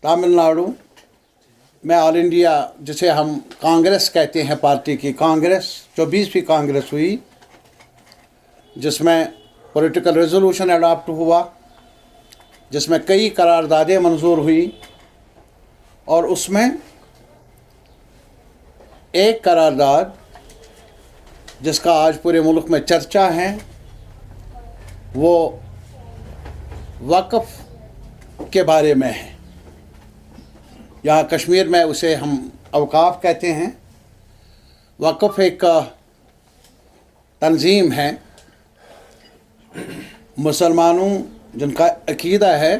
तमिलनाडु में all India, जिसे हम कांग्रेस कहते हैं, पार्टी की कांग्रेस 24वीं कांग्रेस हुई, जिसमें पॉलिटिकल रेजोल्यूशन अडॉप्ट हुआ, जिसमें कई करारदादें मंजूर हुई, और उसमें एक करारदाद जिसका आज पूरे मुल्क में चर्चा है वो वक्फ के बारे में है। यहाँ कश्मीर में उसे हम अवकाफ कहते हैं। वक्फ एक तंजीम है, मुसलमानों जिनका अकीदा है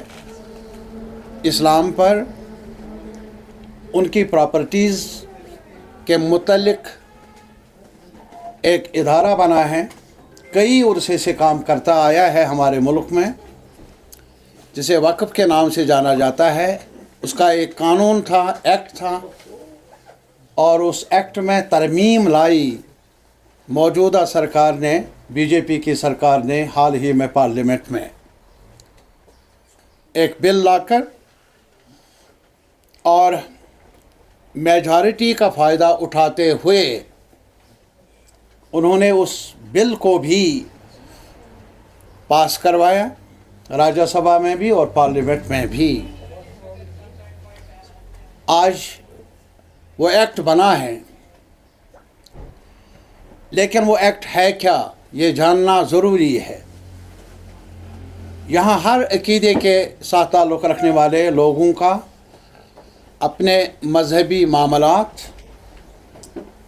इस्लाम पर, उनकी प्रॉपर्टीज़ के मुतल्लिक एक इदारा बना है, कई अरसे से काम करता आया है हमारे मुल्क में, जिसे वक्फ के नाम से जाना जाता है। उसका एक कानून था, एक्ट था, और उस एक्ट में तरमीम लाई मौजूदा सरकार ने, बीजेपी की सरकार ने हाल ही में पार्लियामेंट में एक बिल लाकर, और मेजॉरिटी का फ़ायदा उठाते हुए उन्होंने उस बिल को भी पास करवाया, राज्यसभा में भी और पार्लियामेंट में भी। आज वो एक्ट बना है, लेकिन वो एक्ट है क्या, ये जानना ज़रूरी है। यहाँ हर अकीदे के साथ ताल्लुक़ रखने वाले लोगों का अपने मजहबी मामलात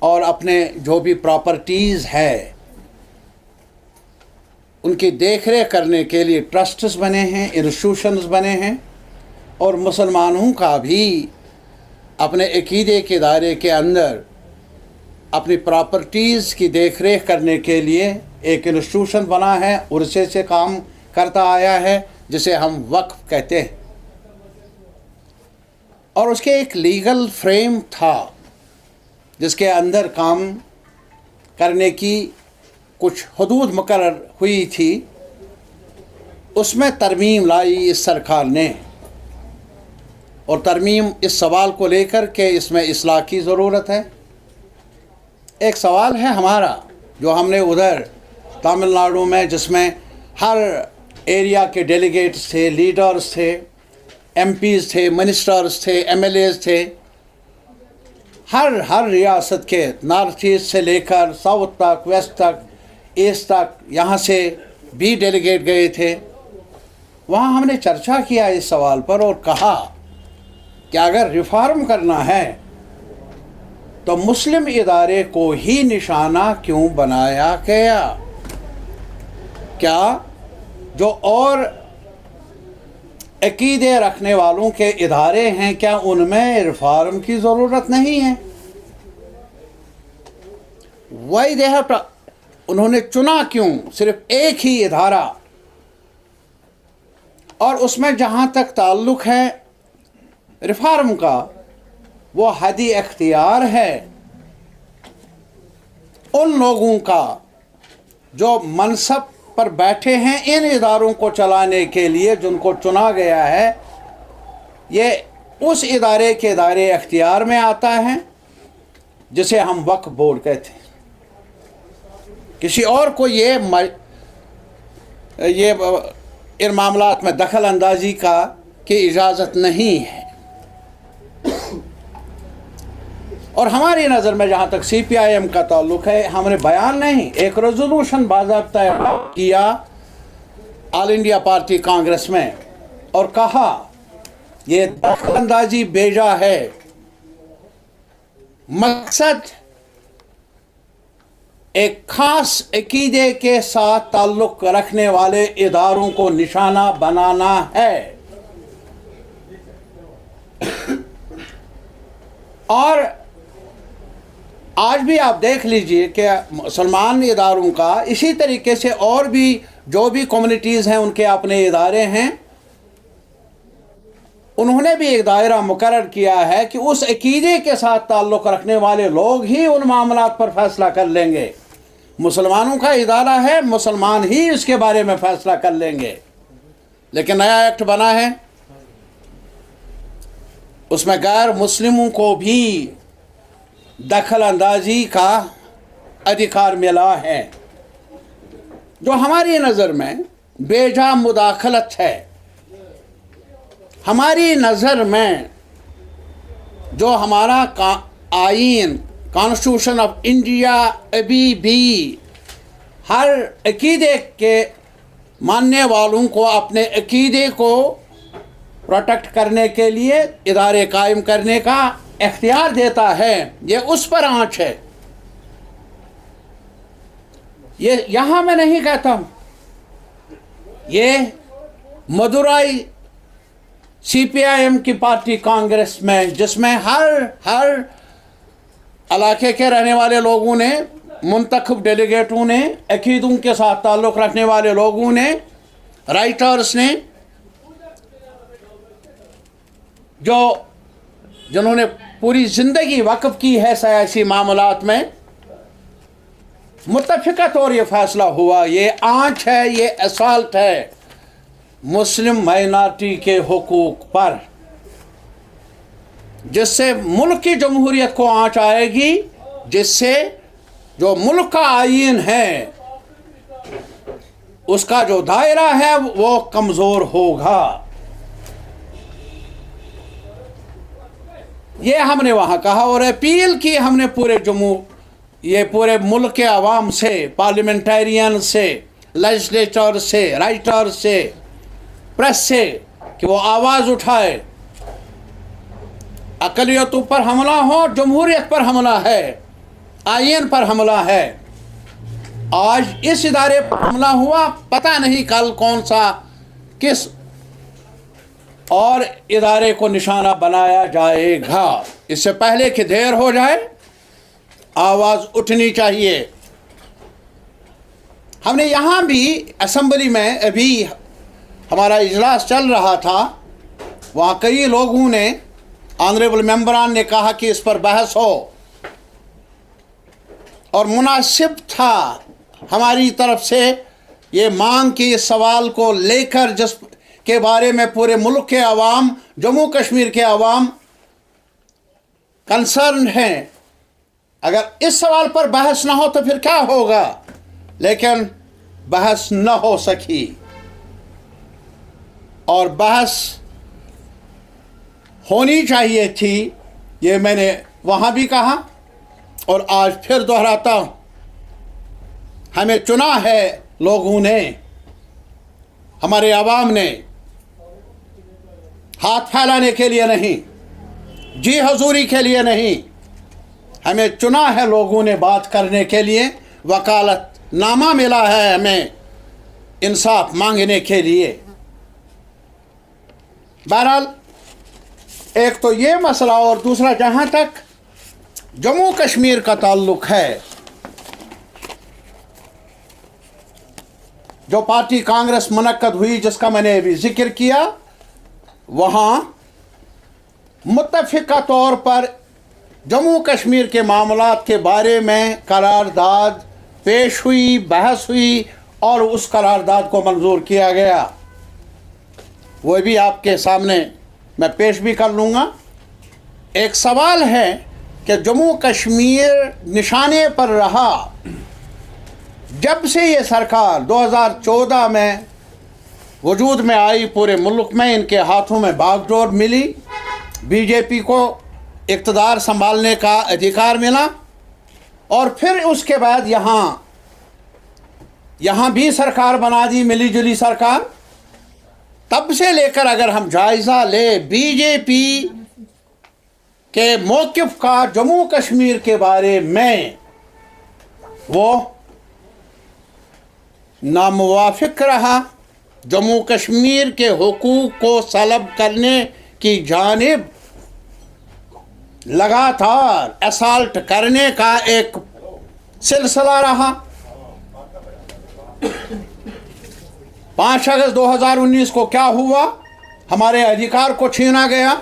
और अपने जो भी प्रॉपर्टीज़ है उनकी देखरेख करने के लिए ट्रस्ट्स बने हैं, इंस्टीट्यूशंस बने हैं, और मुसलमानों का भी अपने अकीदे के दायरे के अंदर अपनी प्रॉपर्टीज़ की देखरेख करने के लिए एक इंस्टीट्यूशन बना है, उर्से से काम करता आया है, जिसे हम वक्फ कहते हैं। और उसके एक लीगल फ्रेम था जिसके अंदर काम करने की कुछ हदूद मुकर्रर हुई थी। उसमें तरमीम लाई इस सरकार ने, और तरमीम इस सवाल को लेकर के इसमें इस्लाह की ज़रूरत है। एक सवाल है हमारा जो हमने उधर तमिलनाडु में, जिसमें हर एरिया के डेलीगेट्स थे, लीडर्स थे, एमपीज़ थे, मिनिस्टर्स थे, एमएलएज़ थे, हर रियासत के, नॉर्थ ईस्ट से लेकर साउथ तक, वेस्ट तक, ईस्ट तक, यहाँ से भी डेलीगेट गए थे। वहाँ हमने चर्चा किया इस सवाल पर और कहा कि अगर रिफॉर्म करना है तो मुस्लिम इदारे को ही निशाना क्यों बनाया गया? क्या जो और अकीदे रखने वालों के इदारे हैं, क्या उनमें रिफॉर्म की ज़रूरत नहीं है? वही उन्होंने चुना क्यों सिर्फ एक ही इदारा? और उसमें जहाँ तक ताल्लुक़ है रिफॉर्म का, वो हदी इख्तियार है उन लोगों का जो मनसब पर बैठे हैं इन इदारों को चलाने के लिए, जिनको चुना गया है। ये उस इदारे के दायरे इख्तियार में आता है जिसे हम वक्फ बोर्ड कहते हैं। किसी और को ये इन मामलात में दखल अंदाजी की इजाज़त नहीं है। और हमारी नज़र में जहाँ तक CPIM का ताल्लुक़ है, हमने बयान नहीं, एक रेजोल्यूशन बाज़ाब्ता किया ऑल इंडिया पार्टी कांग्रेस में और कहा ये दखल अंदाजी बेजा है। मकसद एक ख़ास अकीदे के साथ ताल्लुक़ रखने वाले इदारों को निशाना बनाना है। और आज भी आप देख लीजिए कि मुसलमान इदारों का इसी तरीके से और भी जो भी कम्युनिटीज़ हैं उनके अपने इदारे हैं, उन्होंने भी एक दायरा मुकर्रर किया है कि उस अकीदे के साथ ताल्लुक़ रखने वाले लोग ही उन मामलात पर फैसला कर लेंगे। मुसलमानों का इदारा है, मुसलमान ही इसके बारे में फ़ैसला कर लेंगे। लेकिन नया एक्ट बना है उसमें गैर मुस्लिमों को भी दखल अंदाजी का अधिकार मिला है, जो हमारी नज़र में बेजा मुदाखलत है। हमारी नज़र में जो हमारा आईन कॉन्स्टिट्यूशन ऑफ इंडिया अभी भी हर अकीदे के मानने वालों को अपने अकीदे को प्रोटेक्ट करने के लिए इदारे कायम करने का इख्तियार देता है, ये उस पर आँच है। ये यहाँ मैं नहीं कहता हूँ, ये मदुराई CPIM की पार्टी कांग्रेस में, जिसमें हर इलाके के रहने वाले लोगों ने, मुंतखब डेलीगेटों ने, अकीदों के साथ ताल्लुक़ रखने वाले लोगों ने, राइटर्स ने, जिन्होंने पूरी ज़िंदगी वक़्फ़ की है सियासी मामलात में, मुत्तफ़िक़ा तौर ये फ़ैसला हुआ, ये आँच है, ये असॉल्ट है मुस्लिम माइनॉरिटी के हुकूक पर, जिससे मुल्क की जमहूरियत को आँच आएगी, जिससे जो मुल्क का आईन है उसका जो दायरा है वो कमज़ोर होगा। ये हमने वहाँ कहा और अपील की हमने पूरे मुल्क के अवाम से, पार्लियामेंटेरियन से, लेजिस्लेटर से, राइटर से, प्रेस से, कि वो आवाज़ उठाए। अक़लियतों पर हमला हो, जमहूरियत पर हमला है, आईन पर हमला है। आज इस इदारे पर हमला हुआ, पता नहीं कल कौन सा किस और इदारे को निशाना बनाया जाएगा। इससे पहले कि देर हो जाए, आवाज़ उठनी चाहिए। हमने यहाँ भी असम्बली में अभी हमारा इजलास चल रहा था, वहाँ कई लोगों ने, ऑनरेबल मेंबरान ने कहा कि इस पर बहस हो, और मुनासिब था हमारी तरफ से ये मांग कि इस सवाल को लेकर, जिस के बारे में पूरे मुल्क के अवाम, जम्मू कश्मीर के अवाम कंसर्न हैं, अगर इस सवाल पर बहस ना हो तो फिर क्या होगा। लेकिन बहस न हो सकी, और बहस होनी चाहिए थी, ये मैंने वहाँ भी कहा और आज फिर दोहराता हूँ। हमें चुना है लोगों ने, हमारे अवाम ने, हाथ फैलाने के लिए नहीं, जी हजूरी के लिए नहीं, हमें चुना है लोगों ने बात करने के लिए, वकालतनामा मिला है हमें इंसाफ मांगने के लिए। बहरहाल एक तो ये मसला, और दूसरा जहाँ तक जम्मू कश्मीर का ताल्लुक़ है, जो पार्टी कांग्रेस मुनक्कद हुई जिसका मैंने अभी जिक्र किया, वहाँ मुत्तफ़िक़ा तौर पर जम्मू कश्मीर के मामलात के बारे में करारदाद पेश हुई, बहस हुई और उस करारदाद को मंजूर किया गया। वो भी आपके सामने मैं पेश भी कर लूँगा। एक सवाल है कि जम्मू कश्मीर निशाने पर रहा जब से ये सरकार 2014 में वजूद में आई, पूरे मुल्क में इनके हाथों में बागडोर मिली, बीजेपी को इक़्तिदार संभालने का अधिकार मिला, और फिर उसके बाद यहाँ भी सरकार बना दी, मिली जुली सरकार। तब से लेकर अगर हम जायज़ा ले बीजेपी के मौक़िफ़ का जम्मू कश्मीर के बारे में, वो नामुवाफ़िक़ रहा, जम्मू कश्मीर के हुकूक को सलब करने की जानिब लगातार असॉल्ट करने का एक सिलसिला रहा। 5 अगस्त 2019 को क्या हुआ? हमारे अधिकार को छीना गया,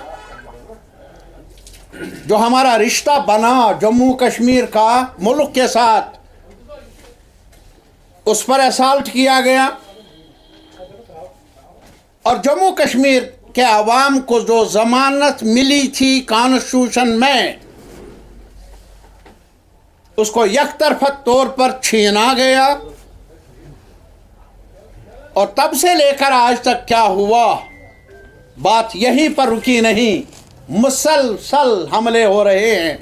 जो हमारा रिश्ता बना जम्मू कश्मीर का मुल्क के साथ, उस पर असॉल्ट किया गया, और जम्मू कश्मीर के अवाम को जो जमानत मिली थी कॉन्स्टिट्यूशन में, उसको यकतरफा तौर पर छीना गया। और तब से लेकर आज तक क्या हुआ, बात यहीं पर रुकी नहीं, मुसलसल हमले हो रहे हैं।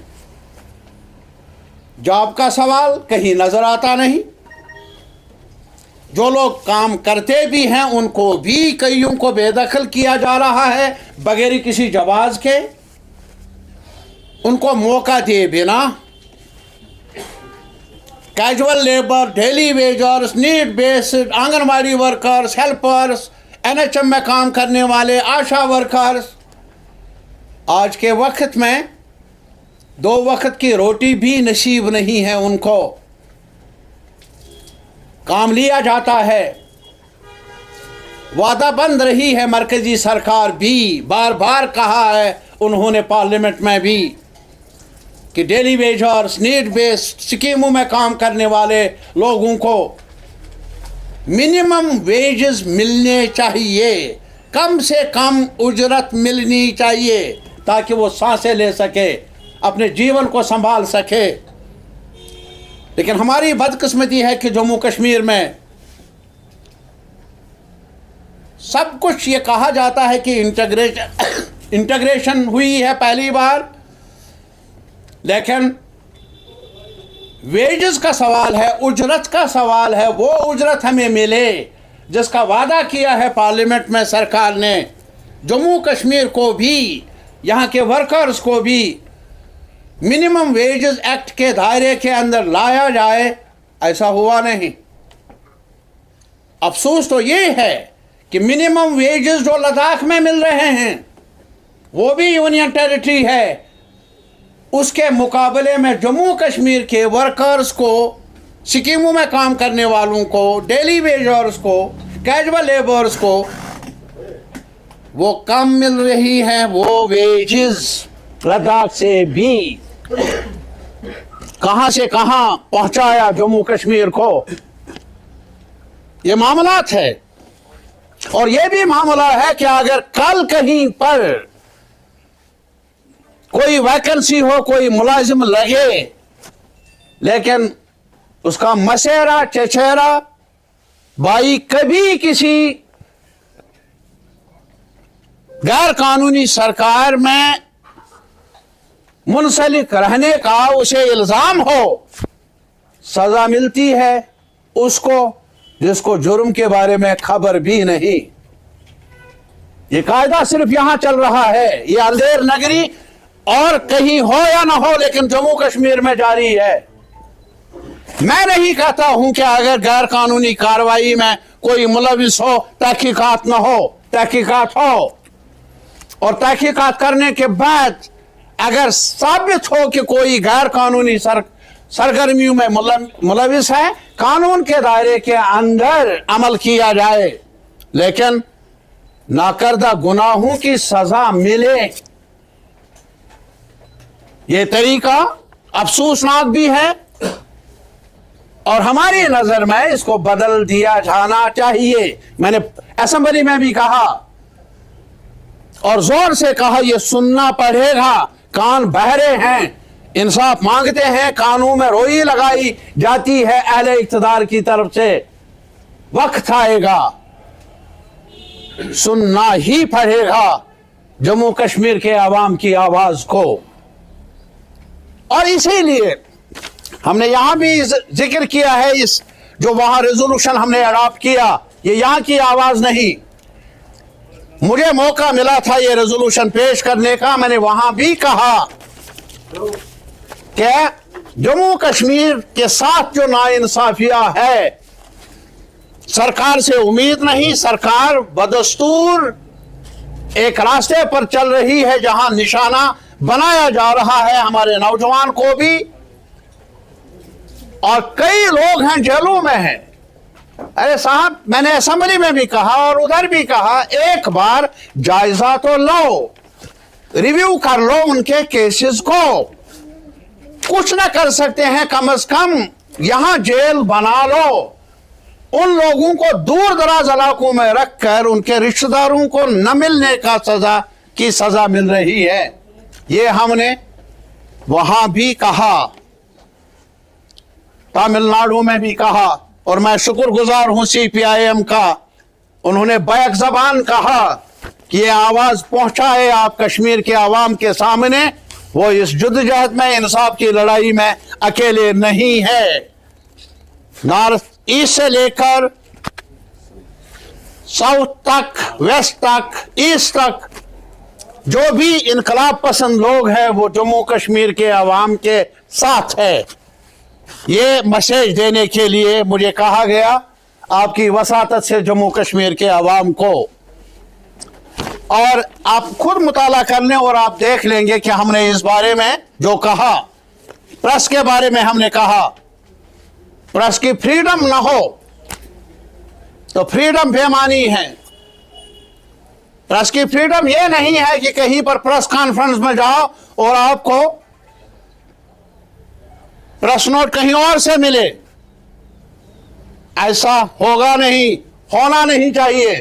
जॉब का सवाल कहीं नजर आता नहीं। जो लोग काम करते भी हैं उनको भी कईयों को बेदखल किया जा रहा है बगैर किसी जवाब के, उनको मौका दिए बिना। Casual labour, daily wagers, need based, anganwadi workers, helpers, NHM में काम करने वाले, आशा वर्कर्स, आज के वक्त में 2 वक्त की रोटी भी नसीब नहीं है उनको। काम लिया जाता है, वादा बंद रही है मरकजी सरकार भी, बार बार कहा है उन्होंने पार्लियामेंट में भी कि डेली वेजर्स, नीड बेस्ड स्कीमों में काम करने वाले लोगों को मिनिमम वेजेस मिलने चाहिए, कम से कम उजरत मिलनी चाहिए ताकि वो सांसें ले सके, अपने जीवन को संभाल सके। लेकिन हमारी बदकिस्मती है कि जम्मू कश्मीर में सब कुछ ये कहा जाता है कि इंटीग्रेशन हुई है पहली बार, लेकिन वेजेस का सवाल है, उजरत का सवाल है। वो उजरत हमें मिले जिसका वादा किया है पार्लियामेंट में सरकार ने। जम्मू कश्मीर को भी, यहाँ के वर्कर्स को भी मिनिमम वेजेस एक्ट के दायरे के अंदर लाया जाए, ऐसा हुआ नहीं। अफसोस तो ये है कि मिनिमम वेजेस जो लद्दाख में मिल रहे हैं वो भी यूनियन टेरिटरी है, उसके मुकाबले में जम्मू कश्मीर के वर्कर्स को, स्कीमों में काम करने वालों को, डेली वेजर्स को, कैजुअल लेबर्स को वो कम मिल रही हैं। वो वेजेस लद्दाख से भी कहां से कहां पहुंचाया जम्मू कश्मीर को, ये मामलात है। और ये भी मामला है कि अगर कल कहीं पर कोई वैकेंसी हो, कोई मुलाजिम लगे, लेकिन उसका मसेरा चचेरा भाई कभी किसी गैर कानूनी सरकार में मुंसलिक रहने का उसे इल्जाम हो, सजा मिलती है उसको जिसको जुर्म के बारे में खबर भी नहीं। ये कायदा सिर्फ यहां चल रहा है, ये अंधेर नगरी और कहीं हो या ना हो, लेकिन जम्मू कश्मीर में जारी है। मैं नहीं कहता हूं कि अगर गैर कानूनी कार्रवाई में कोई मुलविस हो, तहकीकात ना हो, तहकीकात हो, और तहकीकात करने के बाद अगर साबित हो कि कोई गैर कानूनी सरगर्मियों में मुलविस है, कानून के दायरे के अंदर अमल किया जाए, लेकिन नाकर्दा गुनाहों की सजा मिले। ये तरीका अफसोसनाक भी है और हमारी नजर में इसको बदल दिया जाना चाहिए। मैंने असेंबली में भी कहा और जोर से कहा, यह सुनना पड़ेगा। कान बहरे हैं, इंसाफ मांगते हैं, कानून में रोई लगाई जाती है अहले इक़्तिदार की तरफ से। वक्त आएगा, सुनना ही पड़ेगा जम्मू कश्मीर के अवाम की आवाज को। और इसीलिए हमने यहां भी जिक्र किया है, इस जो वहां रेजोल्यूशन हमने अडॉप्ट किया, ये यहां की आवाज नहीं। मुझे मौका मिला था ये रेजोल्यूशन पेश करने का, मैंने वहां भी कहा कि जम्मू कश्मीर के साथ जो नाइंसाफिया है, सरकार से उम्मीद नहीं। सरकार बदस्तूर एक रास्ते पर चल रही है जहां निशाना बनाया जा रहा है हमारे नौजवान को भी, और कई लोग हैं जेलों में हैं। अरे साहब, मैंने असेंबली में भी कहा और उधर भी कहा, एक बार जायजा तो लो, रिव्यू कर लो उनके केसेस को। कुछ ना कर सकते हैं, कम से कम यहां जेल बना लो, उन लोगों को दूर दराज इलाकों में रखकर उनके रिश्तेदारों को न मिलने का सजा मिल रही है। ये हमने वहां भी कहा, तमिलनाडु में भी कहा, और मैं शुक्रगुजार हूं CPIM का। उन्होंने बैक जबान कहा कि ये आवाज पहुंचाए आप कश्मीर के आवाम के सामने, वो इस जद्दोजहद में, इंसाफ की लड़ाई में अकेले नहीं है। नॉर्थ ईस्ट से लेकर साउथ तक, वेस्ट तक, ईस्ट तक जो भी इनकलाब पसंद लोग हैं वो जम्मू कश्मीर के अवाम के साथ है। ये मैसेज देने के लिए मुझे कहा गया आपकी वसातत से जम्मू कश्मीर के अवाम को। और आप खुद मुताला कर लें और आप देख लेंगे कि हमने इस बारे में जो कहा, प्रेस के बारे में हमने कहा, प्रेस की फ्रीडम ना हो तो फ्रीडम बेमानी है। प्रेस की फ्रीडम यह नहीं है कि कहीं पर प्रेस कॉन्फ्रेंस में जाओ और आपको प्रेस नोट कहीं और से मिले। ऐसा होगा नहीं, होना नहीं चाहिए।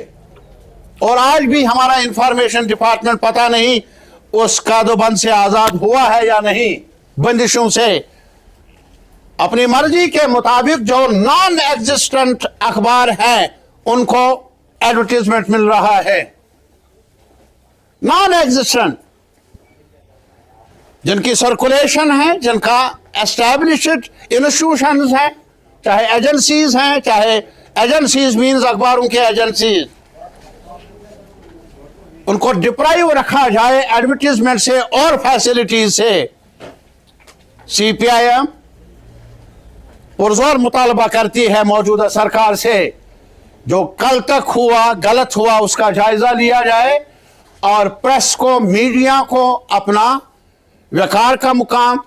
और आज भी हमारा इंफॉर्मेशन डिपार्टमेंट पता नहीं उस कादोबंद से आजाद हुआ है या नहीं, बंदिशों से। अपनी मर्जी के मुताबिक जो नॉन एग्जिस्टेंट अखबार हैं उनको एडवर्टीजमेंट मिल रहा है। नॉन एग्जिस्टेंट जिनकी सर्कुलेशन है, जिनका एस्टैब्लिश्ड इंस्टीट्यूशंस हैं, चाहे एजेंसीज हैं, चाहे एजेंसीज मीन्स अखबारों के एजेंसीज, उनको डिप्राइव रखा जाए एडवर्टीजमेंट से और फैसिलिटीज से। CPIM पुरजोर मुतालबा करती है मौजूदा सरकार से जो कल तक हुआ, गलत हुआ, उसका जायजा लिया जाए और प्रेस को, मीडिया को अपना वकार का मुकाम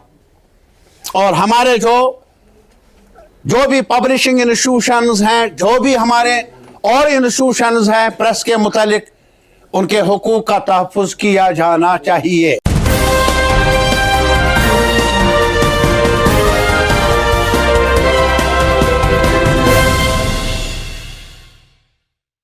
और हमारे जो भी पब्लिशिंग इंस्टीट्यूशंस हैं, जो भी हमारे और इंस्टीट्यूशंस हैं प्रेस के मुतालिक, उनके हुकूक का तहफ़्फ़ुज़ किया जाना चाहिए।